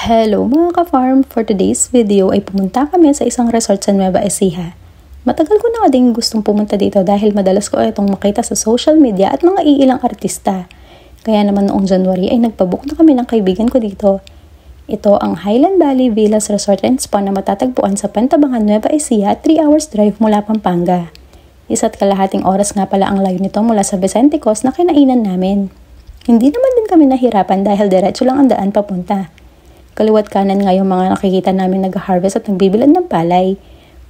Hello mga ka-farm! For today's video ay pumunta kami sa isang resort sa Nueva Ecija. Matagal ko na ding gustong pumunta dito dahil madalas ko itong makita sa social media at mga iilang artista. Kaya naman noong January ay nagpabook na kami ng kaibigan ko dito. Ito ang Highland Valley Villas Resort and Spa na matatagpuan sa Pantabangan, Nueva Ecija at 3 hours drive mula Pampanga. 1.5 oras nga pala ang layo nito mula sa Vicente Cos na kinainan namin. Hindi naman din kami nahirapan dahil diretso lang ang daan papunta. Kaliwat kanan nga yung mga nakikita namin nag-harvest at nagbibilad ng palay.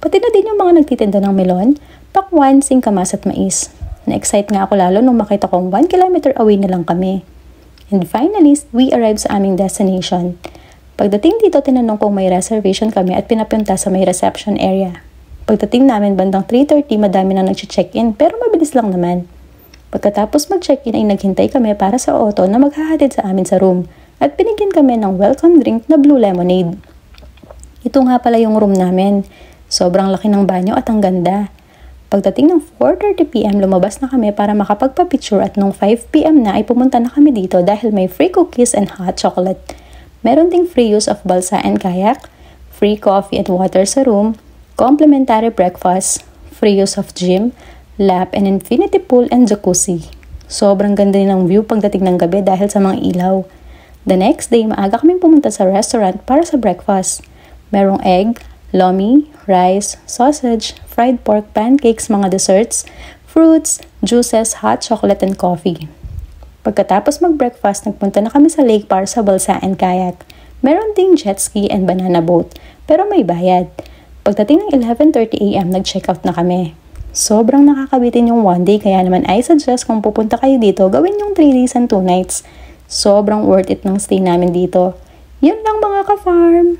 Pati na din yung mga nagtitinda ng melon, pakwan, singkamas at mais. Na-excite nga ako lalo nung makita kong 1 kilometer away na lang kami. And finally, we arrived sa aming destination. Pagdating dito, tinanong kung may reservation kami at pinapunta sa may reception area. Pagdating namin bandang 3:30, madami na nag-check-in pero mabilis lang naman. Pagkatapos mag-check-in ay naghintay kami para sa auto na maghahatid sa amin sa room. At binigyan kami ng welcome drink na blue lemonade. Ito nga pala yung room namin. Sobrang laki ng banyo at ang ganda. Pagdating ng 4:30 PM, lumabas na kami para makapagpa-picture at nung 5 PM na ay pumunta na kami dito dahil may free cookies and hot chocolate. Meron ding free use of balsa and kayak, free coffee and water sa room, complimentary breakfast, free use of gym, lap and infinity pool and jacuzzi. Sobrang ganda din ng view pagdating ng gabi dahil sa mga ilaw. The next day, maaga kaming pumunta sa restaurant para sa breakfast. Merong egg, lomi, rice, sausage, fried pork, pancakes, mga desserts, fruits, juices, hot chocolate, and coffee. Pagkatapos mag-breakfast, nagpunta na kami sa lake para sa balsa and kayak. Meron ding jet ski and banana boat, pero may bayad. Pagdating ng 11:30 AM, nag-check out na kami. Sobrang nakakabitin yung one day, kaya naman I suggest kung pupunta kayo dito, gawin yung 3 days and 2 nights. Sobrang worth it ng stay namin dito. Yun lang mga ka-farm!